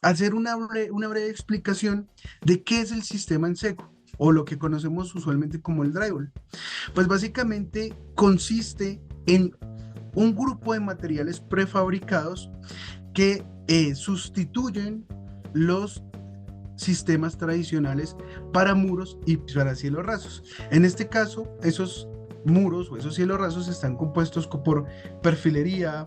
hacer una breve explicación de qué es el sistema en seco o lo que conocemos usualmente como el drywall. Pues básicamente consiste en un grupo de materiales prefabricados que sustituyen los sistemas tradicionales para muros y para cielos rasos. En este caso, esos muros o esos cielos rasos están compuestos por perfilería,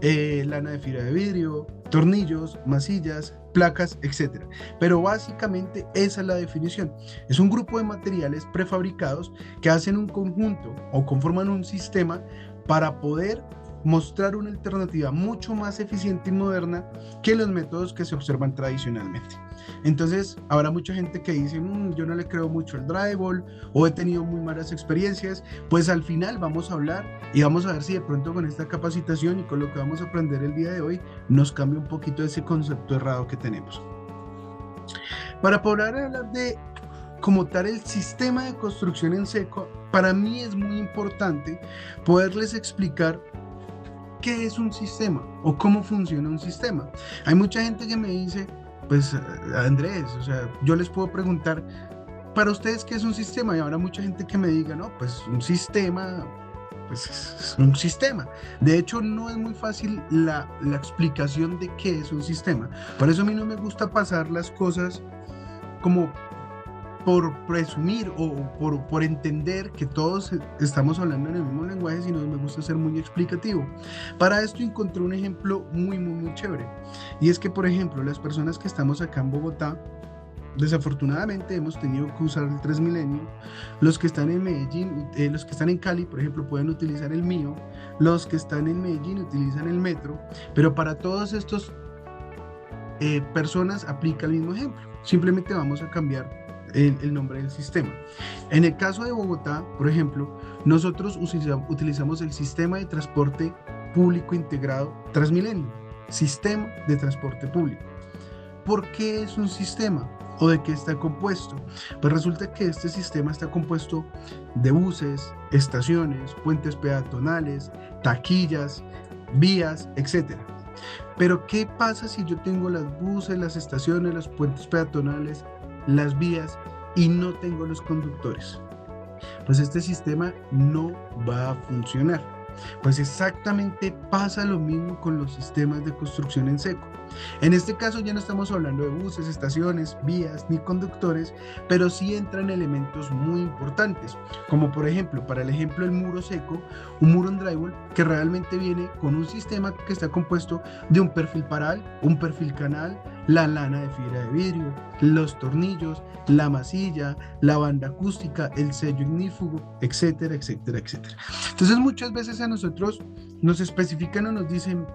lana de fibra de vidrio, tornillos, masillas, placas, etcétera. Pero básicamente esa es la definición. Es un grupo de materiales prefabricados que hacen un conjunto o conforman un sistema para poder mostrar una alternativa mucho más eficiente y moderna que los métodos que se observan tradicionalmente. Entonces, habrá mucha gente que dice, yo no le creo mucho al drywall o he tenido muy malas experiencias. Pues al final vamos a hablar y vamos a ver si de pronto con esta capacitación y con lo que vamos a aprender el día de hoy nos cambia un poquito ese concepto errado que tenemos. Para poder hablar de como tal el sistema de construcción en seco, para mí es muy importante poderles explicar qué es un sistema o cómo funciona un sistema. Hay mucha gente que me dice, pues Andrés, o sea, yo les puedo preguntar, para ustedes, ¿qué es un sistema? Y habrá mucha gente que me diga, no, pues un sistema, pues es un sistema. De hecho, no es muy fácil la explicación de qué es un sistema. Por eso a mí no me gusta pasar las cosas como por presumir o por entender que todos estamos hablando en el mismo lenguaje, sino me gusta ser muy explicativo. Para esto encontré un ejemplo muy chévere. Y es que, por ejemplo, las personas que estamos acá en Bogotá, desafortunadamente hemos tenido que usar el Transmilenio. Los que están en Medellín, los que están en Cali, por ejemplo, pueden utilizar el mío. Los que están en Medellín utilizan el metro. Pero para todos estos personas aplica el mismo ejemplo. Simplemente vamos a cambiar el nombre del sistema. En el caso de Bogotá, por ejemplo, nosotros utilizamos el sistema de transporte público integrado Transmilenio, sistema de transporte público. ¿Por qué es un sistema? ¿O de qué está compuesto? Pues resulta que este sistema está compuesto de buses, estaciones, puentes peatonales, taquillas, vías, etcétera. Pero ¿qué pasa si yo tengo las buses, las estaciones, los puentes peatonales, las vías y no tengo los conductores? Pues este sistema no va a funcionar. Pues exactamente pasa lo mismo con los sistemas de construcción en seco. En este caso ya no estamos hablando de buses, estaciones, vías ni conductores, pero sí entran elementos muy importantes, como por ejemplo, para el ejemplo del muro seco, un muro en drywall que realmente viene con un sistema que está compuesto de un perfil paral, un perfil canal, la lana de fibra de vidrio, los tornillos, la masilla, la banda acústica, el sello ignífugo, etcétera, etcétera, etcétera. Entonces muchas veces a nosotros nos especifican o nos dicen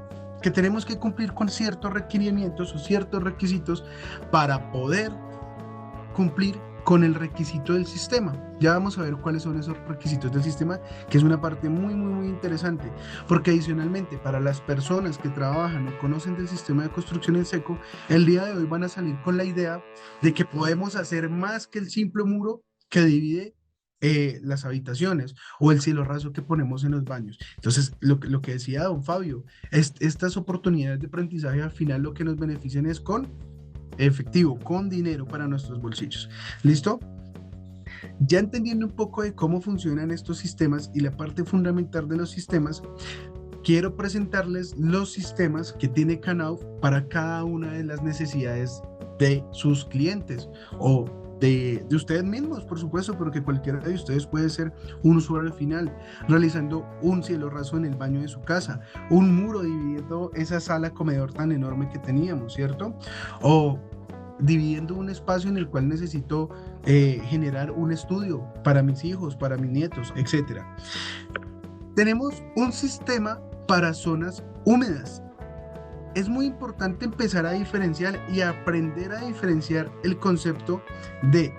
que tenemos que cumplir con ciertos requerimientos o ciertos requisitos para poder cumplir con el requisito del sistema. Ya vamos a ver cuáles son esos requisitos del sistema, que es una parte muy interesante, porque adicionalmente para las personas que trabajan o conocen del sistema de construcción en seco, el día de hoy van a salir con la idea de que podemos hacer más que el simple muro que divide las habitaciones o el cielo raso que ponemos en los baños. Entonces, lo que decía don Fabio, estas oportunidades de aprendizaje al final lo que nos benefician es con efectivo, con dinero para nuestros bolsillos. ¿Listo? Ya entendiendo un poco de cómo funcionan estos sistemas y la parte fundamental de los sistemas, quiero presentarles los sistemas que tiene Knauf para cada una de las necesidades de sus clientes o de ustedes mismos, por supuesto, porque cualquiera de ustedes puede ser un usuario final, realizando un cielo raso en el baño de su casa, un muro dividiendo esa sala comedor tan enorme que teníamos, ¿cierto? O dividiendo un espacio en el cual necesito generar un estudio para mis hijos, para mis nietos, etcétera. Tenemos un sistema para zonas húmedas. Es muy importante empezar a diferenciar y aprender a diferenciar el concepto de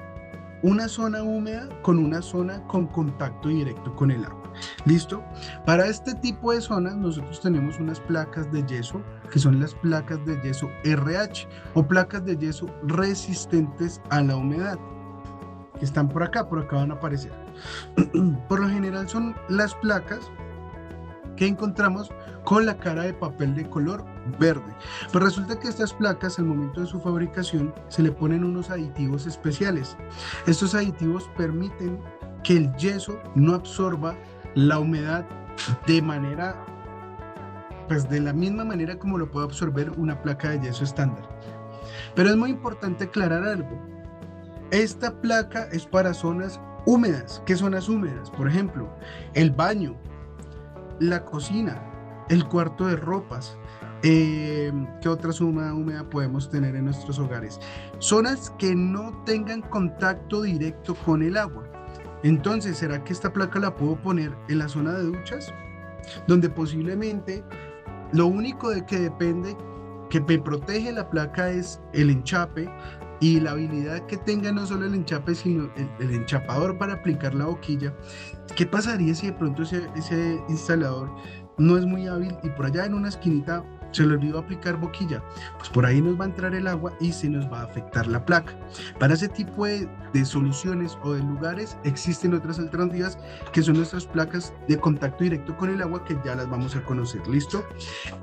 una zona húmeda con una zona con contacto directo con el agua. ¿Listo? Para este tipo de zonas nosotros tenemos unas placas de yeso que son las placas de yeso RH o placas de yeso resistentes a la humedad, que están por acá van a aparecer. Por lo general son las placas que encontramos con la cara de papel de color verde. Pues resulta que estas placas, al momento de su fabricación, se le ponen unos aditivos especiales. Estos aditivos permiten que el yeso no absorba la humedad de manera, pues de la misma manera como lo puede absorber una placa de yeso estándar. Pero es muy importante aclarar algo. Esta placa es para zonas húmedas. ¿Qué zonas húmedas? Por ejemplo, el baño, la cocina, el cuarto de ropas. ¿Qué otra zona húmeda podemos tener en nuestros hogares? Zonas que no tengan contacto directo con el agua. Entonces, ¿será que esta placa la puedo poner en la zona de duchas? Donde posiblemente lo único de que depende que me protege la placa es el enchape y la habilidad que tenga no solo el enchape, sino el enchapador para aplicar la boquilla. ¿Qué pasaría si de pronto ese instalador no es muy hábil y por allá en una esquinita se le olvidó aplicar boquilla? Pues por ahí nos va a entrar el agua y se nos va a afectar la placa. Para ese tipo de soluciones o de lugares existen otras alternativas que son nuestras placas de contacto directo con el agua, que ya las vamos a conocer. ¿Listo?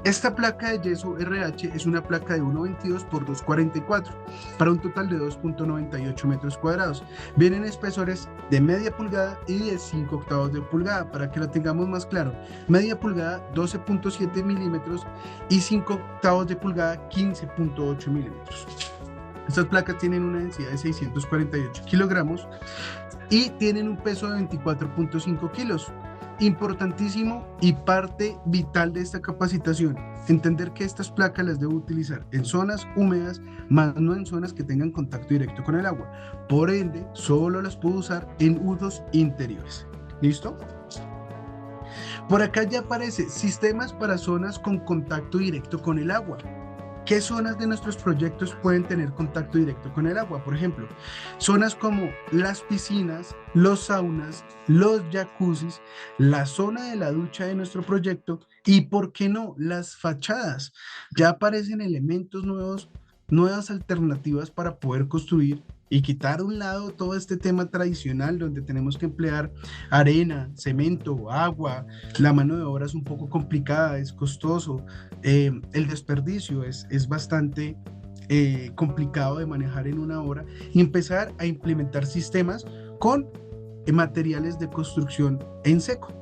Esta placa de yeso RH es una placa de 1,22 por 2,44 para un total de 2,98 metros cuadrados. Vienen espesores de media pulgada y de 5 octavos de pulgada. Para que lo tengamos más claro, media pulgada 12,7 milímetros y 5 octavos de pulgada 15,8 milímetros. Estas placas tienen una densidad de 648 kilogramos y tienen un peso de 24,5 kilos. Importantísimo y parte vital de esta capacitación, entender que estas placas las debo utilizar en zonas húmedas, más no en zonas que tengan contacto directo con el agua. Por ende, solo las puedo usar en usos interiores. ¿Listo? Por acá ya aparece sistemas para zonas con contacto directo con el agua. ¿Qué zonas de nuestros proyectos pueden tener contacto directo con el agua? Por ejemplo, zonas como las piscinas, los saunas, los jacuzzis, la zona de la ducha de nuestro proyecto y, ¿por qué no?, las fachadas. Ya aparecen elementos nuevos, nuevas alternativas para poder construir y quitar a un lado todo este tema tradicional donde tenemos que emplear arena, cemento, agua, la mano de obra es un poco complicada, es costoso, el desperdicio es bastante complicado de manejar en una obra, y empezar a implementar sistemas con materiales de construcción en seco.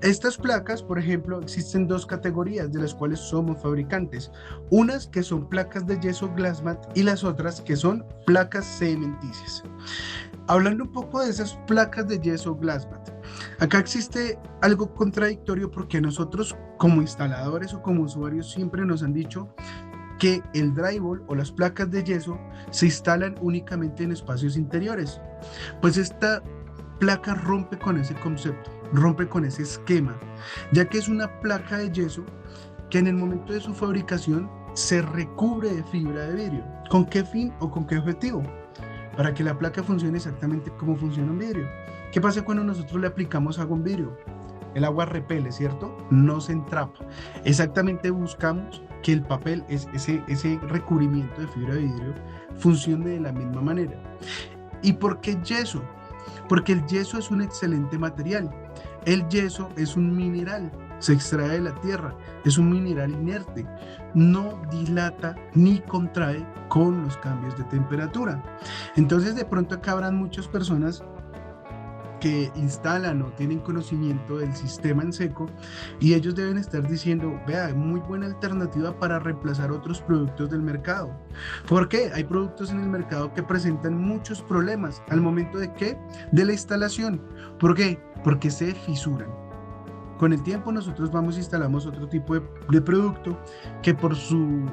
Estas placas, por ejemplo, existen dos categorías de las cuales somos fabricantes. Unas que son placas de yeso Glassmat y las otras que son placas cementicias. Hablando un poco de esas placas de yeso Glassmat, acá existe algo contradictorio porque nosotros como instaladores o como usuarios siempre nos han dicho que el drywall o las placas de yeso se instalan únicamente en espacios interiores. Pues esta placa rompe con ese concepto, rompe con ese esquema, ya que es una placa de yeso que en el momento de su fabricación se recubre de fibra de vidrio. ¿Con qué fin o con qué objetivo? Para que la placa funcione exactamente como funciona un vidrio. ¿Qué pasa cuando nosotros le aplicamos agua a un vidrio? El agua repele, ¿cierto? No se entrapa. Exactamente buscamos que el papel, ese recubrimiento de fibra de vidrio, funcione de la misma manera. ¿Y por qué yeso? Porque el yeso es un excelente material. El yeso es un mineral, se extrae de la tierra, es un mineral inerte, no dilata ni contrae con los cambios de temperatura. Entonces, de pronto acá habrán muchas personas que instalan o tienen conocimiento del sistema en seco y ellos deben estar diciendo, vea, muy buena alternativa para reemplazar otros productos del mercado. ¿Por qué? Hay productos en el mercado que presentan muchos problemas al momento de ¿qué? De la instalación. ¿Por qué? Porque se fisuran. Con el tiempo nosotros vamos e instalamos otro tipo de producto que por su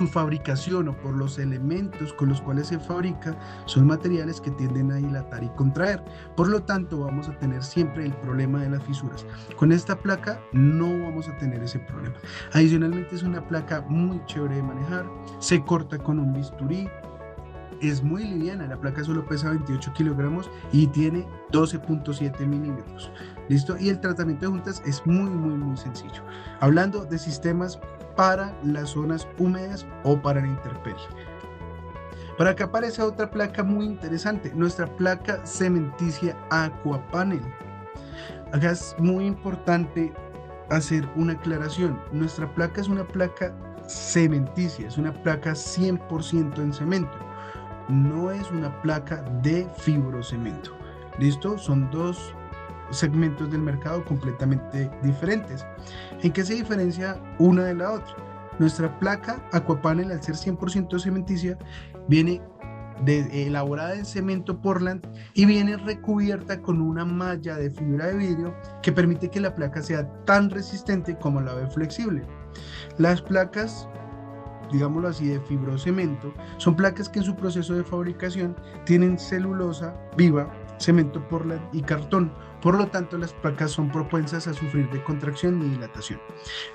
fabricación o por los elementos con los cuales se fabrica, son materiales que tienden a dilatar y contraer. Por lo tanto, vamos a tener siempre el problema de las fisuras. Con esta placa no vamos a tener ese problema. Adicionalmente, es una placa muy chévere de manejar, se corta con un bisturí, es muy liviana, la placa solo pesa 28 kilogramos y tiene 12,7 milímetros. ¿Listo? Y el tratamiento de juntas es muy sencillo. Hablando de sistemas para las zonas húmedas o para la intemperie. Por acá aparece otra placa muy interesante, nuestra placa cementicia Aquapanel. Acá es muy importante hacer una aclaración. Nuestra placa es una placa cementicia, es una placa 100% en cemento. No es una placa de fibrocemento. ¿Listo? Son dos segmentos del mercado completamente diferentes. ¿En qué se diferencia una de la otra? Nuestra placa Aquapanel, al ser 100% cementicia, viene elaborada en cemento Portland y viene recubierta con una malla de fibra de vidrio que permite que la placa sea tan resistente como la ave flexible. Las placas, digámoslo así, de fibrocemento, son placas que en su proceso de fabricación tienen celulosa viva, cemento Portland y cartón. Por lo tanto, las placas son propensas a sufrir de contracción y dilatación.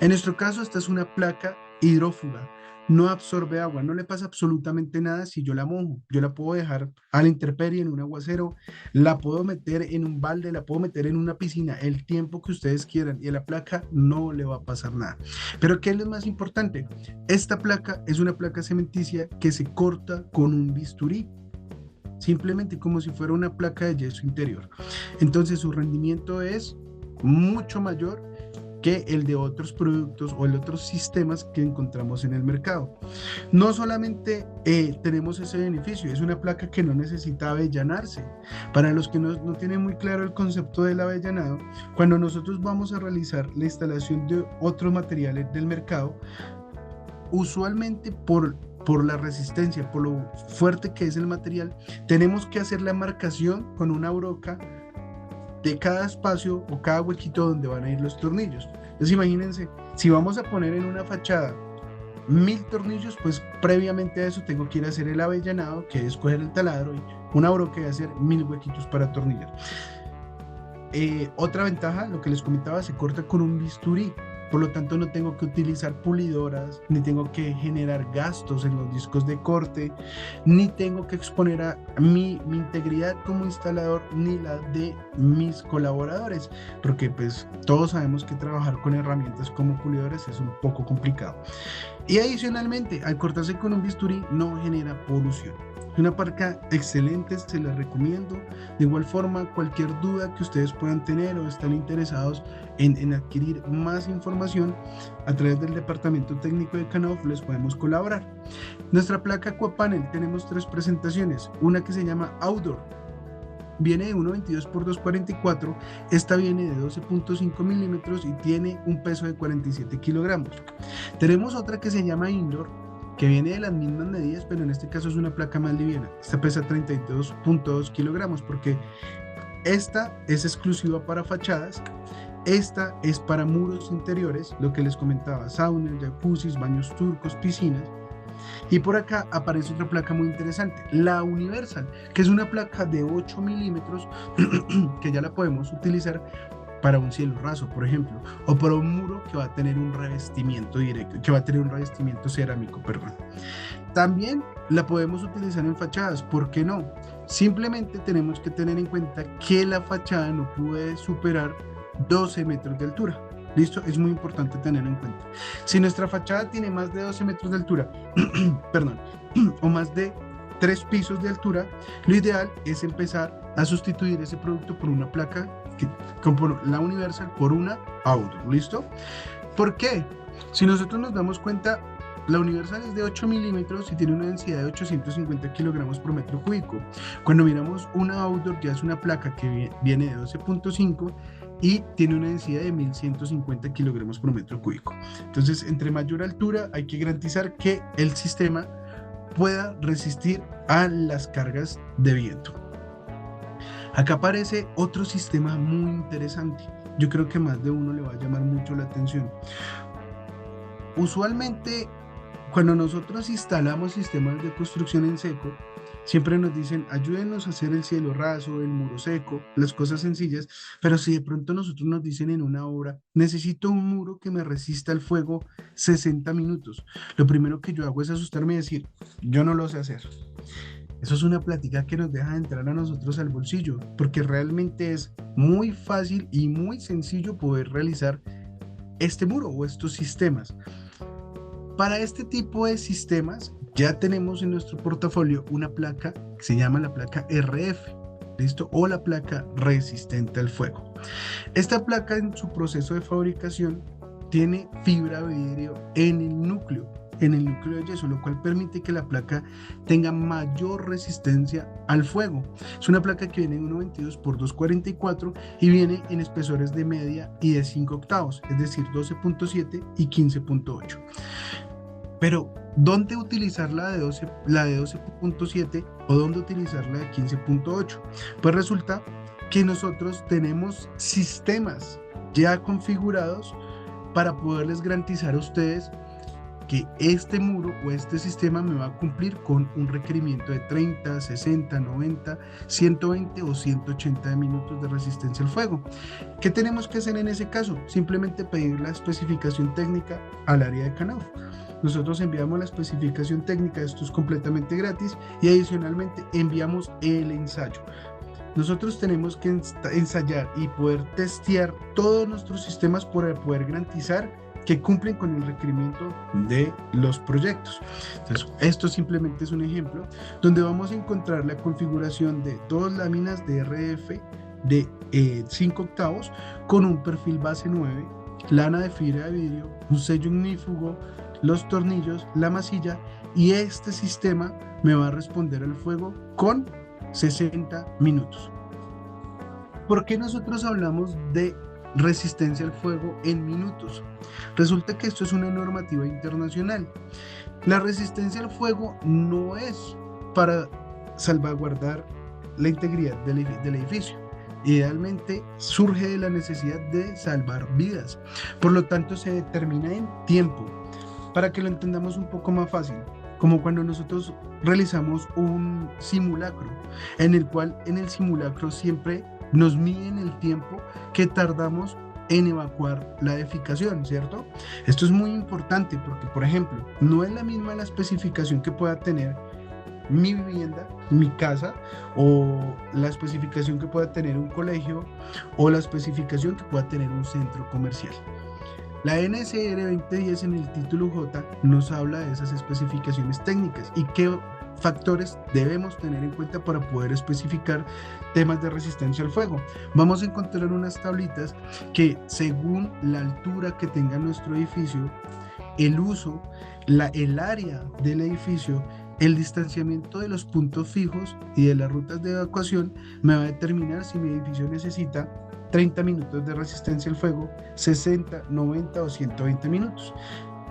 En nuestro caso, esta es una placa hidrófuga. No absorbe agua, no le pasa absolutamente nada si yo la mojo. Yo la puedo dejar a la intemperie en un aguacero, la puedo meter en un balde, la puedo meter en una piscina, el tiempo que ustedes quieran y a la placa no le va a pasar nada. Pero ¿qué es lo más importante? Esta placa es una placa cementicia que se corta con un bisturí, simplemente como si fuera una placa de yeso interior. Entonces su rendimiento es mucho mayor que el de otros productos o el de otros sistemas que encontramos en el mercado. No solamente tenemos ese beneficio, es una placa que no necesita avellanarse. Para los que no tienen muy claro el concepto del avellanado, cuando nosotros vamos a realizar la instalación de otros materiales del mercado, usualmente por la resistencia, por lo fuerte que es el material, tenemos que hacer la marcación con una broca de cada espacio o cada huequito donde van a ir los tornillos. Entonces imagínense, si vamos a poner en una fachada 1000 tornillos, pues previamente a eso tengo que ir a hacer el avellanado, que es coger el taladro y una broca y hacer 1000 huequitos para atornillar. Otra ventaja, lo que les comentaba, se corta con un bisturí. Por lo tanto, no tengo que utilizar pulidoras, ni tengo que generar gastos en los discos de corte, ni tengo que exponer a mi integridad como instalador, ni la de mis colaboradores, porque pues todos sabemos que trabajar con herramientas como pulidoras es un poco complicado. Y adicionalmente, al cortarse con un bisturí, no genera polución. Es una placa excelente, se la recomiendo. De igual forma, cualquier duda que ustedes puedan tener o están interesados en adquirir más información, a través del departamento técnico de Knauf les podemos colaborar. Nuestra placa Aquapanel tenemos 3 presentaciones. Una que se llama Outdoor, viene de 1.22 por 2.44, esta viene de 12.5 milímetros y tiene un peso de 47 kilogramos. Tenemos otra que se llama Indoor, que viene de las mismas medidas, pero en este caso es una placa más liviana. Esta pesa 32.2 kilogramos porque esta es exclusiva para fachadas. Esta es para muros interiores, lo que les comentaba, saunas, jacuzzis, baños turcos, piscinas. Y por acá aparece otra placa muy interesante, la Universal, que es una placa de 8 milímetros que ya la podemos utilizar para un cielo raso, por ejemplo, o para un muro que va a tener un revestimiento directo, que va a tener un revestimiento cerámico, perdón. También la podemos utilizar en fachadas, ¿por qué no? Simplemente tenemos que tener en cuenta que la fachada no puede superar 12 metros de altura. ¿Listo? Es muy importante tenerlo en cuenta. Si nuestra fachada tiene más de 12 metros de altura, perdón, o más de 3 pisos de altura, lo ideal es empezar a sustituir ese producto por una placa, como la Universal, por una Outdoor. ¿Listo? ¿Por qué? Si nosotros nos damos cuenta, la Universal es de 8 milímetros y tiene una densidad de 850 kilogramos por metro cúbico. Cuando miramos una Outdoor, ya es una placa que viene de 12.5 y tiene una densidad de 1150 kilogramos por metro cúbico. Entonces, entre mayor altura, hay que garantizar que el sistema pueda resistir a las cargas de viento. Acá aparece otro sistema muy interesante. Yo creo que más de uno le va a llamar mucho la atención. Usualmente, cuando nosotros instalamos sistemas de construcción en seco, siempre nos dicen, ayúdenos a hacer el cielo raso, el muro seco, las cosas sencillas, pero si de pronto nosotros nos dicen en una obra, necesito un muro que me resista el fuego 60 minutos, lo primero que yo hago es asustarme y decir, yo no lo sé hacer. Eso es una plática que nos deja entrar a nosotros al bolsillo, porque realmente es muy fácil y muy sencillo poder realizar este muro o estos sistemas. Para este tipo de sistemas ya tenemos en nuestro portafolio una placa que se llama la placa RF. ¿listo? O la placa resistente al fuego. Esta placa en su proceso de fabricación tiene fibra de vidrio en el núcleo de yeso, lo cual permite que la placa tenga mayor resistencia al fuego. Es una placa que viene en 1.22 por 2.44 y viene en espesores de media y de 5 octavos, es decir, 12.7 y 15.8. Pero, ¿dónde utilizar la de 12.7 o dónde utilizar la de 15.8? Pues resulta que nosotros tenemos sistemas ya configurados para poderles garantizar a ustedes que este muro o este sistema me va a cumplir con un requerimiento de 30, 60, 90, 120 o 180 minutos de resistencia al fuego. ¿Qué tenemos que hacer en ese caso? Simplemente pedir la especificación técnica al área de Knauf. Nosotros enviamos la especificación técnica, esto es completamente gratis, y adicionalmente enviamos el ensayo. Nosotros tenemos que ensayar y poder testear todos nuestros sistemas para poder garantizar que cumplen con el requerimiento de los proyectos. Entonces, esto simplemente es un ejemplo donde vamos a encontrar la configuración de 2 láminas de RF de 5 octavos con un perfil base 9, lana de fibra de vidrio, un sello ignífugo, los tornillos, la masilla, y este sistema me va a responder al fuego con 60 minutos. ¿Por qué nosotros hablamos de resistencia al fuego en minutos? Resulta que esto es una normativa internacional. La resistencia al fuego no es para salvaguardar la integridad del edificio. Idealmente surge de la necesidad de salvar vidas. Por lo tanto, se determina en tiempo. Para que lo entendamos un poco más fácil, como cuando nosotros realizamos un simulacro, en el cual en el simulacro siempre nos miden el tiempo que tardamos en evacuar la edificación, ¿cierto? Esto es muy importante porque, por ejemplo, no es la misma la especificación que pueda tener mi vivienda, mi casa, o la especificación que pueda tener un colegio, o la especificación que pueda tener un centro comercial. La NSR 2010 en el título J nos habla de esas especificaciones técnicas y qué factores debemos tener en cuenta para poder especificar temas de resistencia al fuego. Vamos a encontrar unas tablitas que, según la altura que tenga nuestro edificio, el uso, el área del edificio, el distanciamiento de los puntos fijos y de las rutas de evacuación, me va a determinar si mi edificio necesita 30 minutos de resistencia al fuego, 60, 90 o 120 minutos.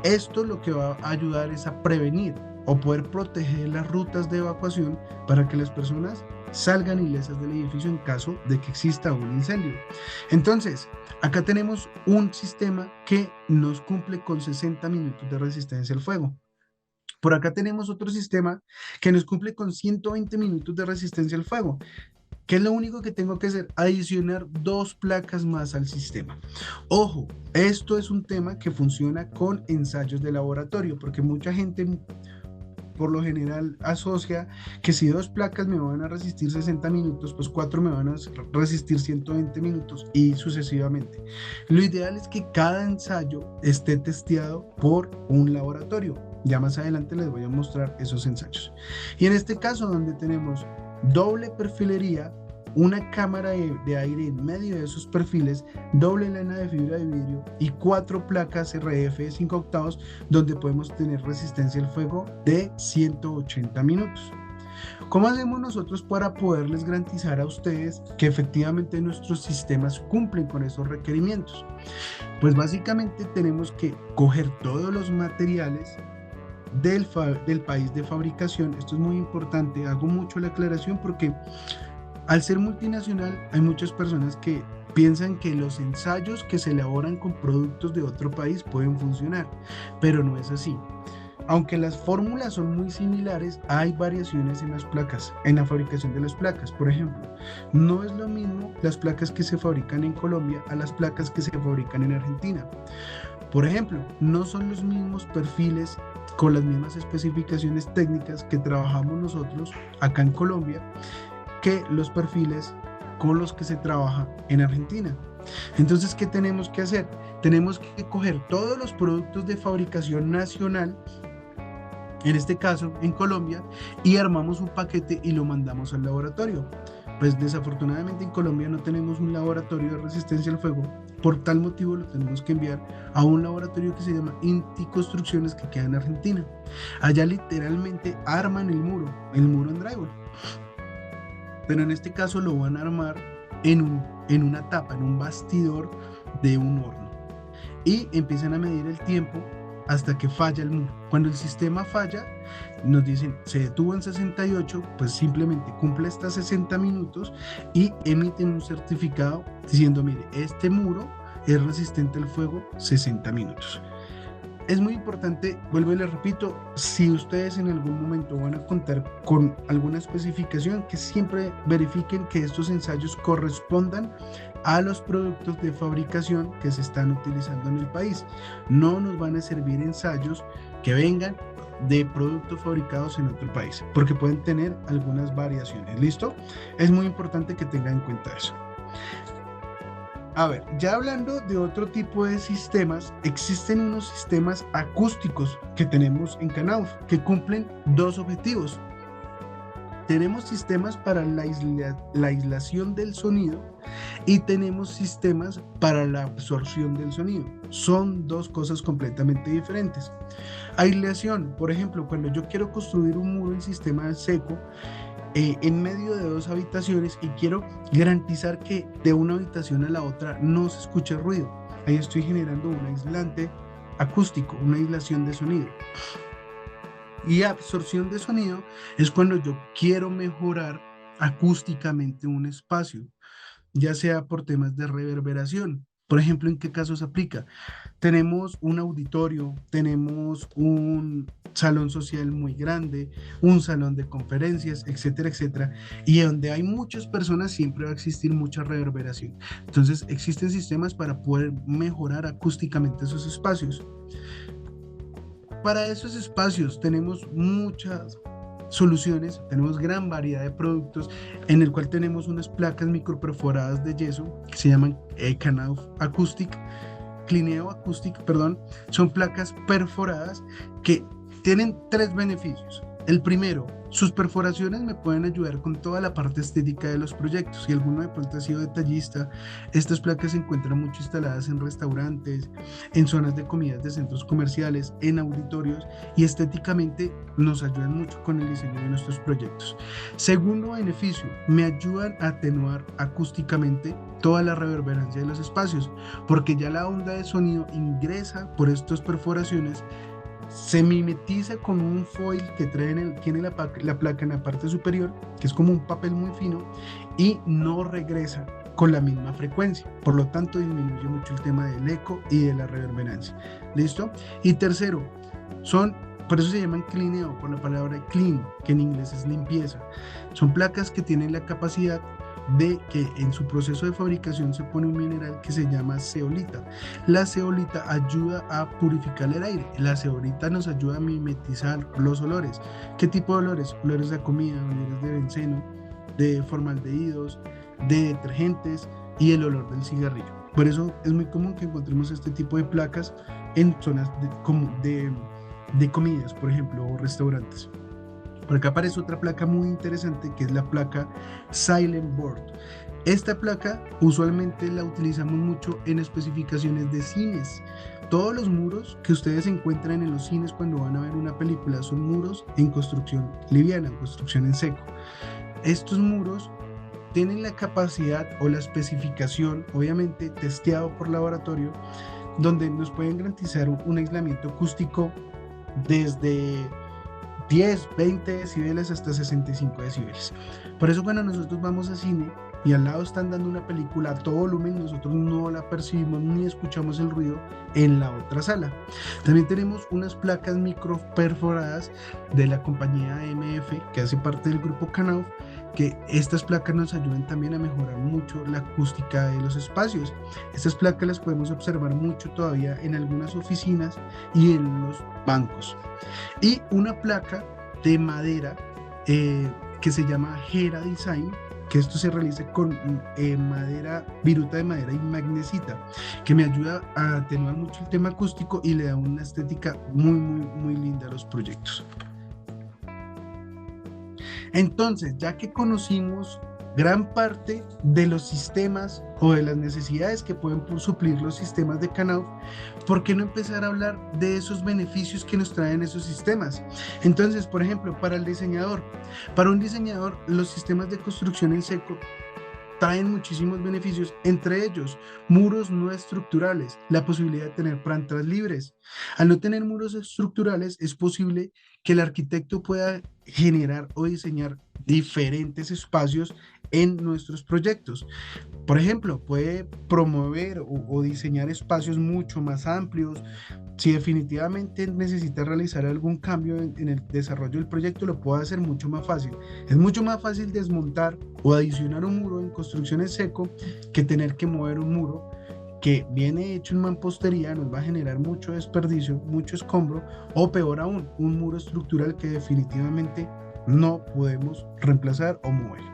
Esto lo que va a ayudar es a prevenir o poder proteger las rutas de evacuación para que las personas salgan ilesas del edificio en caso de que exista un incendio. Entonces, acá tenemos un sistema que nos cumple con 60 minutos de resistencia al fuego. Por acá tenemos otro sistema que nos cumple con 120 minutos de resistencia al fuego. ¿Qué es lo único que tengo que hacer? Adicionar 2 placas más al sistema. Ojo, esto es un tema que funciona con ensayos de laboratorio, porque mucha gente por lo general asocia que si 2 placas me van a resistir 60 minutos, pues 4 me van a resistir 120 minutos y sucesivamente. Lo ideal es que cada ensayo esté testeado por un laboratorio. Ya más adelante les voy a mostrar esos ensayos. Y en este caso, donde tenemos doble perfilería, una cámara de aire en medio de esos perfiles, doble lana de fibra de vidrio y 4 placas RF de 5 octavos, donde podemos tener resistencia al fuego de 180 minutos. ¿Cómo hacemos nosotros para poderles garantizar a ustedes que efectivamente nuestros sistemas cumplen con esos requerimientos? Pues básicamente tenemos que coger todos los materiales del país de fabricación. Esto es muy importante, hago mucho la aclaración porque al ser multinacional hay muchas personas que piensan que los ensayos que se elaboran con productos de otro país pueden funcionar, pero no es así. Aunque las fórmulas son muy similares, hay variaciones en las placas, en la fabricación de las placas. Por ejemplo, no es lo mismo las placas que se fabrican en Colombia a las placas que se fabrican en Argentina. Por ejemplo, no son los mismos perfiles con las mismas especificaciones técnicas que trabajamos nosotros acá en Colombia que los perfiles con los que se trabaja en Argentina. Entonces, ¿qué tenemos que hacer? Tenemos que coger todos los productos de fabricación nacional, en este caso en Colombia, y armamos un paquete y lo mandamos al laboratorio. pues desafortunadamente en Colombia no tenemos un laboratorio de resistencia al fuego. Por tal motivo lo tenemos que enviar a un laboratorio que se llama Inti Construcciones, que queda en Argentina. Allá literalmente arman el muro en drywall. Pero en este caso lo van a armar en una tapa, en un bastidor de un horno. Y empiezan a medir el tiempo hasta que falla el muro. Cuando el sistema falla, nos dicen, se detuvo en 68, pues simplemente cumple hasta 60 minutos y emiten un certificado diciendo, mire, este muro es resistente al fuego 60 minutos. Es muy importante, vuelvo y les repito, si ustedes en algún momento van a contar con alguna especificación, que siempre verifiquen que estos ensayos correspondan a los productos de fabricación que se están utilizando en el país. No nos van a servir ensayos que vengan de productos fabricados en otro país, porque pueden tener algunas variaciones. ¿Listo? Es muy importante que tengan en cuenta eso. A ver, ya hablando de otro tipo de sistemas, existen unos sistemas acústicos que tenemos en Knauf que cumplen dos objetivos. Tenemos sistemas para la aislación del sonido y tenemos sistemas para la absorción del sonido. Son dos cosas completamente diferentes. Aislación, por ejemplo, cuando yo quiero construir un muro en sistema seco, en medio de dos habitaciones y quiero garantizar que de una habitación a la otra no se escuche ruido. Ahí estoy generando un aislante acústico, una aislación de sonido. Y absorción de sonido es cuando yo quiero mejorar acústicamente un espacio, ya sea por temas de reverberación. Por ejemplo, ¿en qué casos aplica? Tenemos un auditorio, tenemos un salón social muy grande, un salón de conferencias, etcétera, etcétera, y donde hay muchas personas siempre va a existir mucha reverberación. Entonces, existen sistemas para poder mejorar acústicamente esos espacios. Para esos espacios tenemos muchas soluciones, tenemos gran variedad de productos en el cual tenemos unas placas microperforadas de yeso que se llaman Knauf Acoustic, Clineo Acoustic, perdón, son placas perforadas que tienen tres beneficios. El primero, sus perforaciones me pueden ayudar con toda la parte estética de los proyectos. Si alguno de pronto ha sido detallista, estas placas se encuentran mucho instaladas en restaurantes, en zonas de comidas de centros comerciales, en auditorios y estéticamente nos ayudan mucho con el diseño de nuestros proyectos. Segundo beneficio, me ayudan a atenuar acústicamente toda la reverberancia de los espacios, porque ya la onda de sonido ingresa por estas perforaciones, se mimetiza con un foil que tiene la placa en la parte superior, que es como un papel muy fino, y no regresa con la misma frecuencia. Por lo tanto, disminuye mucho el tema del eco y de la reverberancia. ¿Listo? Y tercero, por eso se llaman clineo, por la palabra clean, que en inglés es limpieza. Son placas que tienen la capacidad de que en su proceso de fabricación se pone un mineral que se llama zeolita. La zeolita ayuda a purificar el aire. La zeolita nos ayuda a mimetizar los olores. ¿Qué tipo de olores? Olores de comida, olores de benceno, de formaldehídos, de detergentes y el olor del cigarrillo. Por eso es muy común que encontremos este tipo de placas en zonas de comidas, por ejemplo, o restaurantes. Por acá aparece otra placa muy interesante que es la placa Silent Board. Esta placa usualmente la utilizamos mucho en especificaciones de cines. Todos los muros que ustedes encuentran en los cines cuando van a ver una película son muros en construcción liviana, en construcción en seco. Estos muros tienen la capacidad o la especificación, obviamente testeado por laboratorio, donde nos pueden garantizar un aislamiento acústico desde 10, 20 decibeles hasta 65 decibeles. Por eso cuando nosotros vamos a cine y al lado están dando una película a todo volumen, nosotros no la percibimos ni escuchamos el ruido en la otra sala. También tenemos unas placas micro perforadas de la compañía MF, que hace parte del grupo Knauf, que estas placas nos ayudan también a mejorar mucho la acústica de los espacios. Estas placas las podemos observar mucho todavía en algunas oficinas y en los bancos. Y una placa de madera que se llama Gera Design, que esto se realiza con viruta de madera y magnesita, que me ayuda a atenuar mucho el tema acústico y le da una estética muy, muy, muy linda a los proyectos. Entonces, ya que conocimos gran parte de los sistemas o de las necesidades que pueden suplir los sistemas de Knauf, ¿por qué no empezar a hablar de esos beneficios que nos traen esos sistemas? Entonces, por ejemplo, para un diseñador, los sistemas de construcción en seco traen muchísimos beneficios, entre ellos muros no estructurales, la posibilidad de tener plantas libres. Al no tener muros estructurales, es posible que el arquitecto pueda generar o diseñar diferentes espacios en nuestros proyectos. Por ejemplo, puede promover o diseñar espacios mucho más amplios. Si definitivamente necesita realizar algún cambio en el desarrollo del proyecto, lo puede hacer mucho más fácil. Es mucho más fácil desmontar o adicionar un muro en construcción en seco que tener que mover un muro que viene hecho en mampostería, nos va a generar mucho desperdicio, mucho escombro, o peor aún, un muro estructural que definitivamente no podemos reemplazar o mover.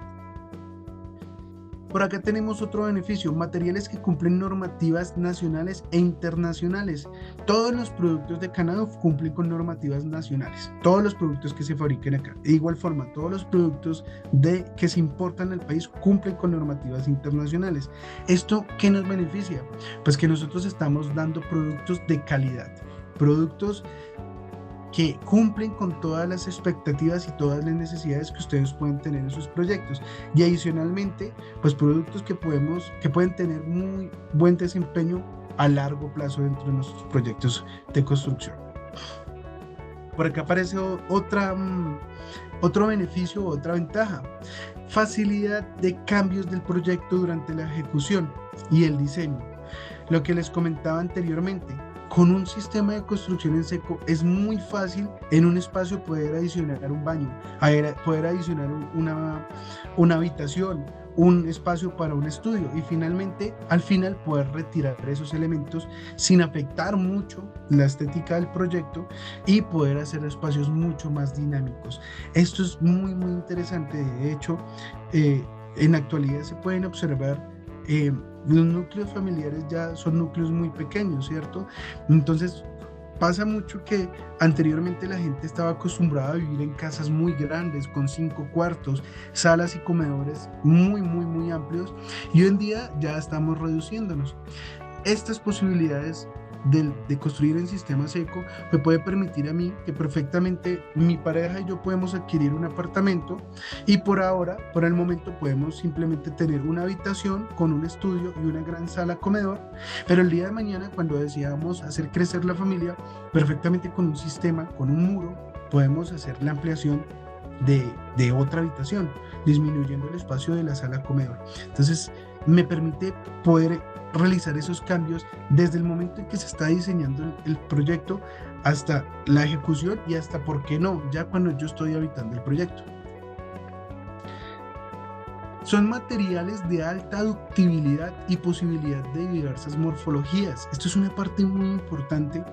Por acá tenemos otro beneficio, materiales que cumplen normativas nacionales e internacionales. Todos los productos de Knauf cumplen con normativas nacionales, todos los productos que se fabriquen acá. De igual forma, todos los productos que se importan al país cumplen con normativas internacionales. ¿Esto qué nos beneficia? Pues que nosotros estamos dando productos de calidad, productos que cumplen con todas las expectativas y todas las necesidades que ustedes pueden tener en sus proyectos. Y adicionalmente, pues productos que pueden tener muy buen desempeño a largo plazo dentro de nuestros proyectos de construcción. Por acá aparece otro beneficio, otra ventaja. Facilidad de cambios del proyecto durante la ejecución y el diseño. Lo que les comentaba anteriormente, con un sistema de construcción en seco es muy fácil en un espacio poder adicionar un baño, poder adicionar una habitación, un espacio para un estudio y finalmente, al final, poder retirar esos elementos sin afectar mucho la estética del proyecto y poder hacer espacios mucho más dinámicos. Esto es muy, muy interesante. De hecho, en la actualidad se pueden observar los núcleos familiares ya son núcleos muy pequeños, ¿cierto? Entonces pasa mucho que anteriormente la gente estaba acostumbrada a vivir en casas muy grandes, con 5 cuartos, salas y comedores muy, muy, muy amplios, y hoy en día ya estamos reduciéndonos. Estas posibilidades de construir en sistema seco me puede permitir a mí que perfectamente mi pareja y yo podemos adquirir un apartamento y por el momento podemos simplemente tener una habitación con un estudio y una gran sala comedor, pero el día de mañana cuando decidamos hacer crecer la familia, perfectamente con un sistema, con un muro, podemos hacer la ampliación de otra habitación, disminuyendo el espacio de la sala comedor. Entonces me permite poder realizar esos cambios desde el momento en que se está diseñando el proyecto hasta la ejecución y hasta, ¿por qué no?, ya cuando yo estoy habitando el proyecto. Son materiales de alta ductibilidad y posibilidad de diversas morfologías. Esto es una parte muy importante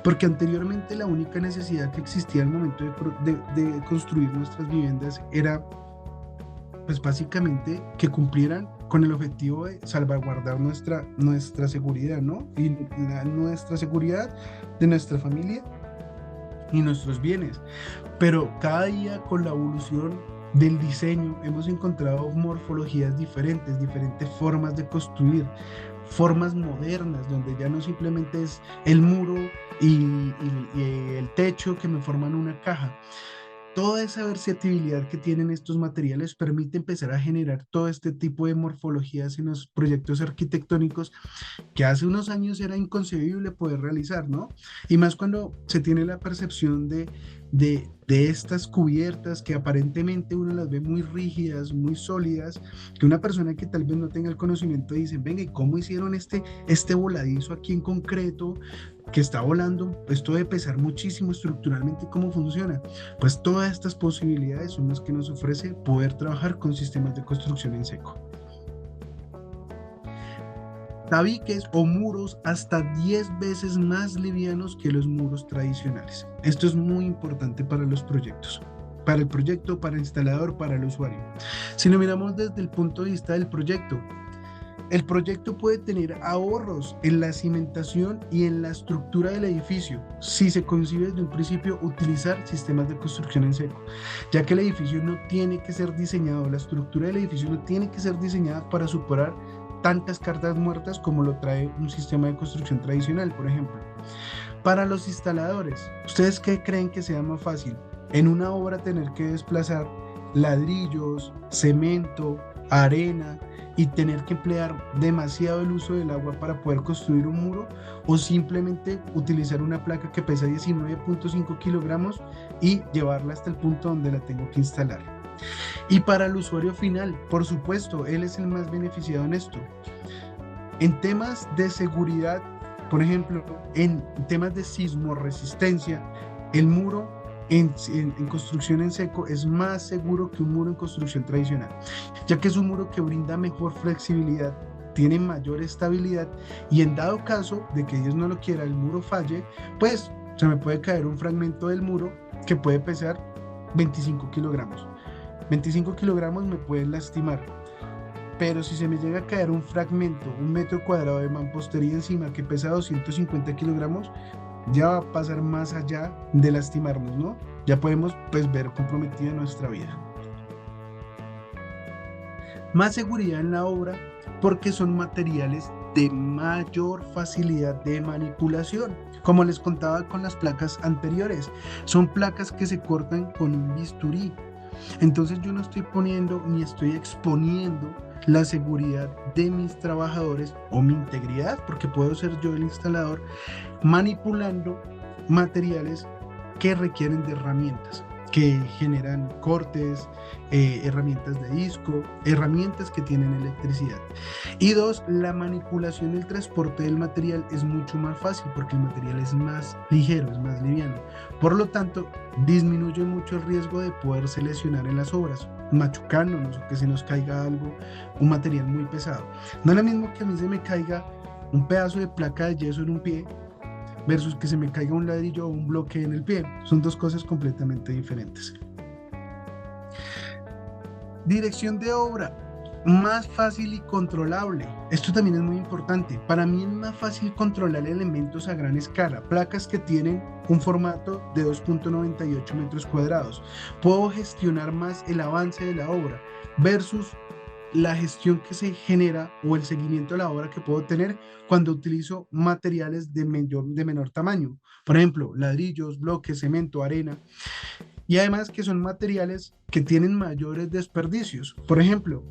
porque anteriormente la única necesidad que existía al momento de construir nuestras viviendas era pues básicamente que cumplieran con el objetivo de salvaguardar nuestra seguridad, ¿no? Y nuestra seguridad de nuestra familia y nuestros bienes. Pero cada día con la evolución del diseño hemos encontrado morfologías diferentes formas de construir, formas modernas, donde ya no simplemente es el muro y el techo que me forman una caja. Toda esa versatilidad que tienen estos materiales permite empezar a generar todo este tipo de morfologías en los proyectos arquitectónicos que hace unos años era inconcebible poder realizar, ¿no? Y más cuando se tiene la percepción de estas cubiertas que aparentemente uno las ve muy rígidas, muy sólidas, que una persona que tal vez no tenga el conocimiento dice, venga, ¿y cómo hicieron este voladizo aquí en concreto que está volando? Esto debe pesar muchísimo estructuralmente. ¿Cómo funciona? Pues todas estas posibilidades son las que nos ofrece poder trabajar con sistemas de construcción en seco. Tabiques o muros hasta 10 veces más livianos que los muros tradicionales. Esto es muy importante para los proyectos, para el proyecto, para el instalador, para el usuario. Si lo miramos desde el punto de vista del proyecto, El proyecto puede tener ahorros en la cimentación y en la estructura del edificio si se concibe desde un principio utilizar sistemas de construcción en seco, ya que el edificio no tiene que ser diseñado, la estructura del edificio no tiene que ser diseñada para superar tantas cargas muertas como lo trae un sistema de construcción tradicional, por ejemplo. Para los instaladores, ¿ustedes qué creen que sea más fácil? En una obra tener que desplazar ladrillos, cemento, arena y tener que emplear demasiado el uso del agua para poder construir un muro, o simplemente utilizar una placa que pesa 19.5 kilogramos y llevarla hasta el punto donde la tengo que instalar. Y para el usuario final, por supuesto, él es el más beneficiado en esto. En temas de seguridad, por ejemplo, en temas de sismoresistencia, el muro en construcción en seco es más seguro que un muro en construcción tradicional, ya que es un muro que brinda mejor flexibilidad, tiene mayor estabilidad, y en dado caso de que Dios no lo quiera, el muro falle, pues se me puede caer un fragmento del muro que puede pesar 25 kilogramos. 25 kilogramos me pueden lastimar, pero si se me llega a caer un fragmento, un metro cuadrado de mampostería encima que pesa 250 kilogramos, ya va a pasar más allá de lastimarnos, ¿no? Ya podemos, pues, ver comprometida nuestra vida. Más seguridad en la obra porque son materiales de mayor facilidad de manipulación. Como les contaba con las placas anteriores, son placas que se cortan con un bisturí. Entonces yo no estoy poniendo ni estoy exponiendo la seguridad de mis trabajadores o mi integridad, porque puedo ser yo el instalador manipulando materiales que requieren de herramientas, que generan cortes, herramientas de disco, herramientas que tienen electricidad. Y dos, la manipulación, el transporte del material es mucho más fácil porque el material es más ligero, es más liviano. Por lo tanto, disminuye mucho el riesgo de poderse lesionar en las obras, machucándonos o que se nos caiga algo, un material muy pesado. No es lo mismo que a mí se me caiga un pedazo de placa de yeso en un pie versus que se me caiga un ladrillo o un bloque en el pie. Son dos cosas completamente diferentes. Dirección de obra, más fácil y controlable. Esto también es muy importante. Para mí es más fácil controlar elementos a gran escala, placas que tienen un formato de 2.98 metros cuadrados. Puedo gestionar más el avance de la obra versus la gestión que se genera o el seguimiento de la obra que puedo tener cuando utilizo materiales de menor tamaño. Por ejemplo, ladrillos, bloques, cemento, arena. Y además que son materiales que tienen mayores desperdicios. Por ejemplo,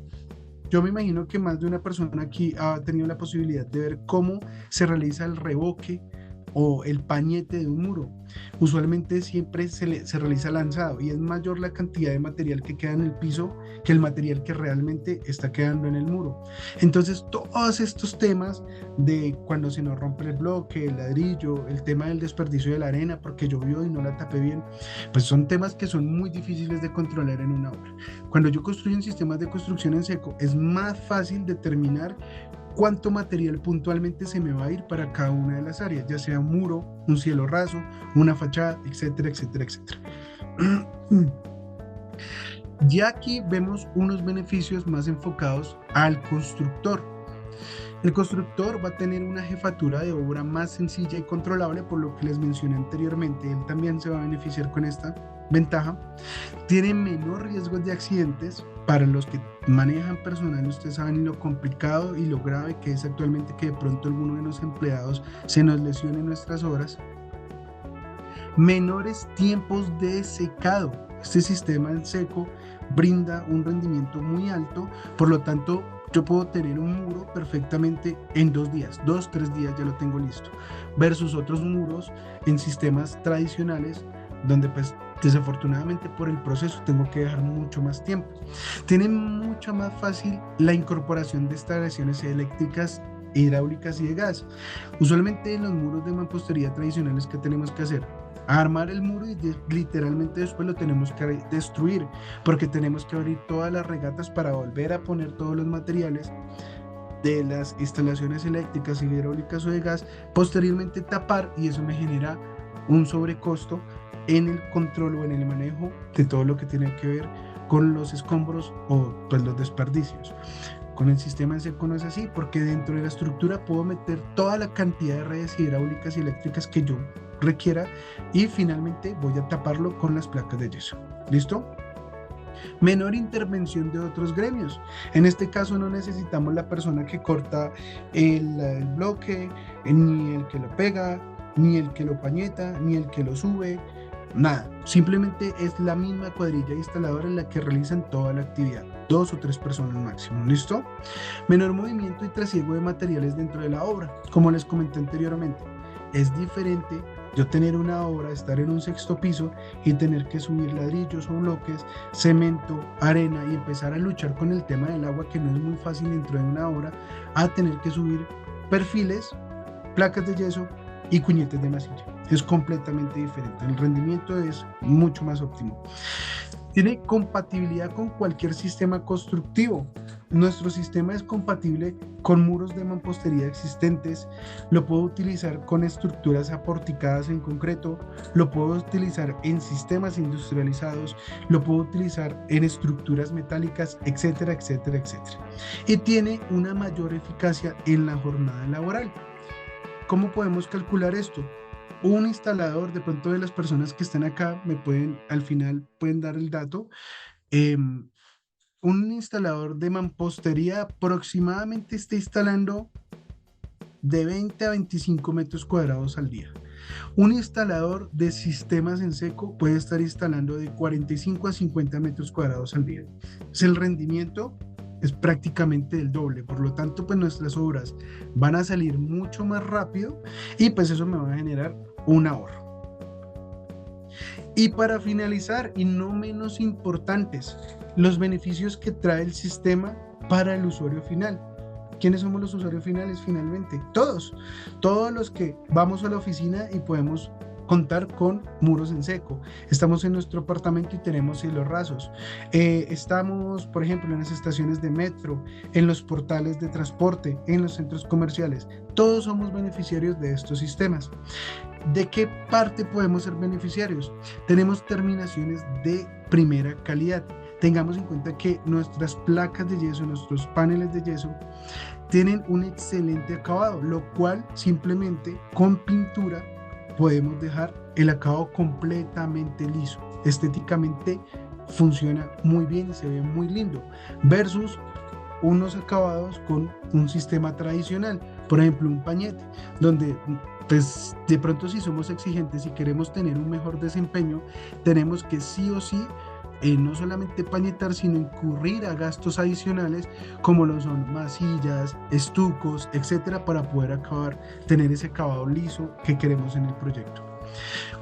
yo me imagino que más de una persona aquí ha tenido la posibilidad de ver cómo se realiza el revoque o el pañete de un muro. Usualmente siempre se realiza lanzado y es mayor la cantidad de material que queda en el piso que el material que realmente está quedando en el muro. Entonces todos estos temas de cuando se nos rompe el bloque, el ladrillo, el tema del desperdicio de la arena porque llovió y no la tapé bien, pues son temas que son muy difíciles de controlar en una obra. Cuando yo construyo en sistemas de construcción en seco es más fácil determinar cuánto material puntualmente se me va a ir para cada una de las áreas, ya sea un muro, un cielo raso, una fachada, etcétera, etcétera, etcétera. Ya aquí vemos unos beneficios más enfocados al constructor. El constructor va a tener una jefatura de obra más sencilla y controlable, por lo que les mencioné anteriormente. Él también se va a beneficiar con esta ventaja. Tiene menor riesgo de accidentes. Para los que manejan personal, ustedes saben lo complicado y lo grave que es actualmente que de pronto alguno de los empleados se nos lesione en nuestras obras. Menores tiempos de secado. Este sistema en seco brinda un rendimiento muy alto, por lo tanto yo puedo tener un muro perfectamente en 2 días, 2-3 días ya lo tengo listo, versus otros muros en sistemas tradicionales donde pues desafortunadamente por el proceso tengo que dejar mucho más tiempo. Tiene mucho más fácil la incorporación de instalaciones eléctricas, hidráulicas y de gas. Usualmente en los muros de mampostería tradicionales, ¿qué tenemos que hacer? Armar el muro y literalmente después lo tenemos que destruir porque tenemos que abrir todas las regatas para volver a poner todos los materiales de las instalaciones eléctricas, hidráulicas o de gas, posteriormente tapar, y eso me genera un sobrecosto en el control o en el manejo de todo lo que tiene que ver con los escombros o pues los desperdicios. Con el sistema en seco no es así, porque dentro de la estructura puedo meter toda la cantidad de redes hidráulicas y eléctricas que yo requiera y finalmente voy a taparlo con las placas de yeso. ¿Listo? Menor intervención de otros gremios. En este caso no necesitamos la persona que corta el bloque, ni el que lo pega, ni el que lo pañeta, ni el que lo sube, nada. Simplemente es la misma cuadrilla instaladora en la que realizan toda la actividad. 2 o 3 personas máximo, ¿listo? Menor movimiento y trasiego de materiales dentro de la obra. Como les comenté anteriormente, es diferente yo tener una obra, estar en un sexto piso y tener que subir ladrillos o bloques, cemento, arena y empezar a luchar con el tema del agua, que no es muy fácil dentro de una obra, a tener que subir perfiles, placas de yeso y cuñetes de masilla. Es completamente diferente. El rendimiento es mucho más óptimo. Tiene compatibilidad con cualquier sistema constructivo. Nuestro sistema es compatible con muros de mampostería existentes, lo puedo utilizar con estructuras aporticadas en concreto, lo puedo utilizar en sistemas industrializados, lo puedo utilizar en estructuras metálicas, etcétera, etcétera, etcétera. Y tiene una mayor eficacia en la jornada laboral. ¿Cómo podemos calcular esto? Un instalador, de pronto de las personas que están acá, al final pueden dar el dato. Un instalador de mampostería aproximadamente está instalando de 20 a 25 metros cuadrados al día. Un instalador de sistemas en seco puede estar instalando de 45 a 50 metros cuadrados al día. El rendimiento es prácticamente el doble, por lo tanto, pues nuestras obras van a salir mucho más rápido y pues eso me va a generar un ahorro. Y para finalizar, y no menos importantes, los beneficios que trae el sistema para el usuario final. ¿Quiénes somos los usuarios finales finalmente? Todos los que vamos a la oficina y podemos contar con muros en seco. Estamos en nuestro apartamento y tenemos cielos rasos. Estamos, por ejemplo, en las estaciones de metro, en los portales de transporte, en los centros comerciales. Todos somos beneficiarios de estos sistemas. ¿De qué parte podemos ser beneficiarios? Tenemos terminaciones de primera calidad. Tengamos en cuenta que nuestras placas de yeso, nuestros paneles de yeso, tienen un excelente acabado, lo cual simplemente con pintura podemos dejar el acabado completamente liso. Estéticamente funciona muy bien y se ve muy lindo, versus unos acabados con un sistema tradicional, por ejemplo un pañete, donde pues de pronto si somos exigentes y queremos tener un mejor desempeño, tenemos que sí o sí no solamente pañetar, sino incurrir a gastos adicionales como lo son masillas, estucos, etcétera, para poder tener ese acabado liso que queremos en el proyecto.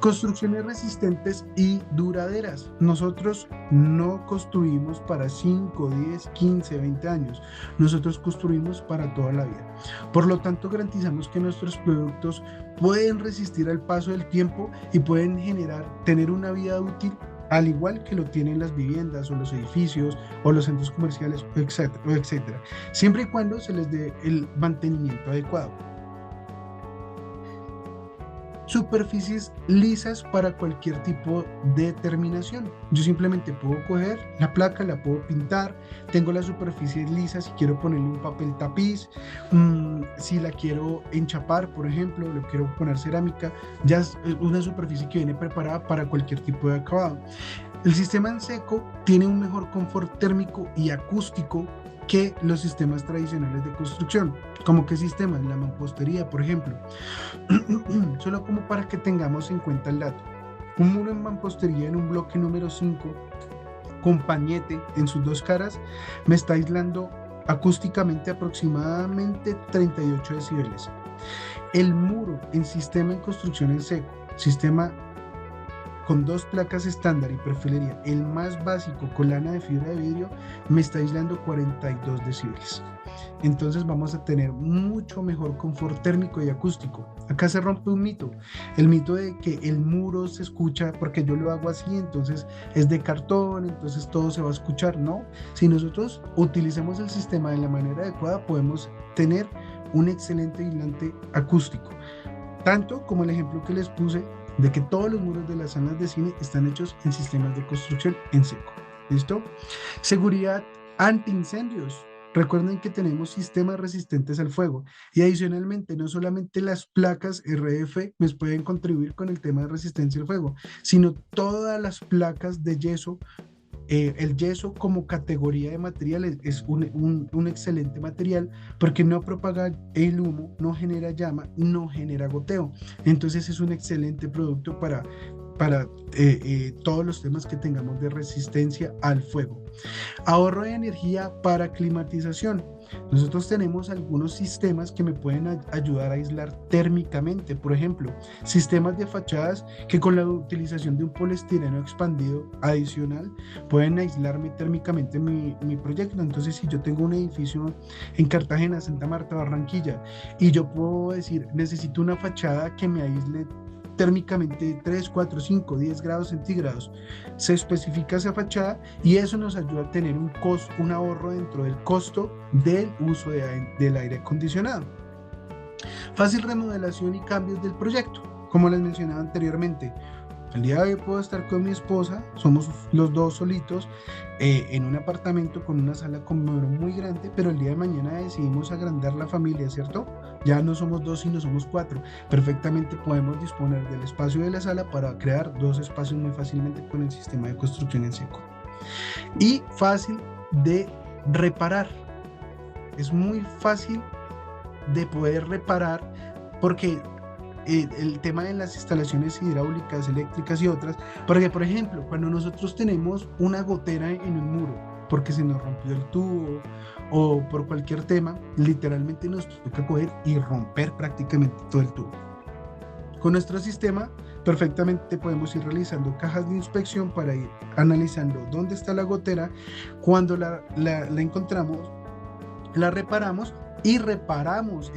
Construcciones resistentes y duraderas. Nosotros no construimos para 5, 10, 15, 20 años. Nosotros construimos para toda la vida. Por lo tanto, garantizamos que nuestros productos pueden resistir al paso del tiempo y pueden tener una vida útil al igual que lo tienen las viviendas o los edificios o los centros comerciales, etcétera, siempre y cuando se les dé el mantenimiento adecuado. Superficies lisas para cualquier tipo de terminación. Yo simplemente puedo coger la placa, la puedo pintar, tengo la superficie lisa si quiero ponerle un papel tapiz, si la quiero enchapar, por ejemplo, le quiero poner cerámica, ya es una superficie que viene preparada para cualquier tipo de acabado. El sistema en seco tiene un mejor confort térmico y acústico que los sistemas tradicionales de construcción. ¿Cómo qué sistemas? La mampostería, por ejemplo. Solo como para que tengamos en cuenta el dato. Un muro en mampostería en un bloque número 5 con pañete en sus dos caras me está aislando acústicamente aproximadamente 38 decibeles. El muro en sistema en construcción en seco, sistema con 2 placas estándar y perfilería, el más básico con lana de fibra de vidrio, me está aislando 42 decibeles. Entonces vamos a tener mucho mejor confort térmico y acústico. Acá se rompe un mito, el mito de que el muro se escucha porque yo lo hago así, entonces es de cartón, entonces todo se va a escuchar. No, si nosotros utilizamos el sistema de la manera adecuada, podemos tener un excelente aislante acústico. Tanto como el ejemplo que les puse de que todos los muros de las salas de cine están hechos en sistemas de construcción en seco. ¿Listo? Seguridad antiincendios. Recuerden que tenemos sistemas resistentes al fuego y adicionalmente no solamente las placas RF nos pueden contribuir con el tema de resistencia al fuego, sino todas las placas de yeso. El yeso como categoría de material es un excelente material porque no propaga el humo, no genera llama, no genera goteo. Entonces es un excelente producto para todos los temas que tengamos de resistencia al fuego. Ahorro de energía para climatización. Nosotros tenemos algunos sistemas que me pueden ayudar a aislar térmicamente. Por ejemplo, sistemas de fachadas que con la utilización de un poliestireno expandido adicional pueden aislarme térmicamente mi proyecto. Entonces, si yo tengo un edificio en Cartagena, Santa Marta, Barranquilla, y yo puedo decir, necesito una fachada que me aísle térmicamente 3, 4, 5, 10 grados centígrados. Se especifica esa fachada y eso nos ayuda a tener un ahorro dentro del costo del uso del aire acondicionado. Fácil remodelación y cambios del proyecto. Como les mencionaba anteriormente, el día de hoy puedo estar con mi esposa, somos los dos solitos en un apartamento con una sala comedor muy grande, pero el día de mañana decidimos agrandar la familia, ¿cierto? Ya no somos dos, sino somos cuatro. Perfectamente podemos disponer del espacio de la sala para crear dos espacios muy fácilmente con el sistema de construcción en seco. Y fácil de reparar. Es muy fácil de poder reparar porque el tema de las instalaciones hidráulicas, eléctricas y otras, porque por ejemplo, cuando nosotros tenemos una gotera en un muro, porque se nos rompió el tubo o por cualquier tema, literalmente nos toca coger y romper prácticamente todo el tubo. Con nuestro sistema, perfectamente podemos ir realizando cajas de inspección para ir analizando dónde está la gotera, cuando la encontramos, la reparamos y reparamos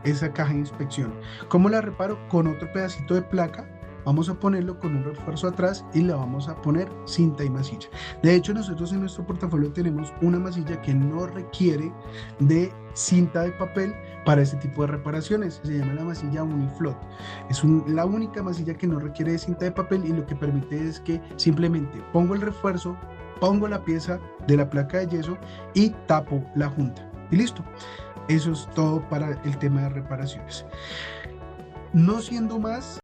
esa caja de inspección. ¿Cómo la reparo? Con otro pedacito de placa. Vamos a ponerlo con un refuerzo atrás y le vamos a poner cinta y masilla. De hecho, nosotros en nuestro portafolio tenemos una masilla que no requiere de cinta de papel para este tipo de reparaciones. Se llama la masilla Uniflot. Es la única masilla que no requiere de cinta de papel y lo que permite es que simplemente pongo el refuerzo, pongo la pieza de la placa de yeso y tapo la junta. Y listo. Eso es todo para el tema de reparaciones. No siendo más,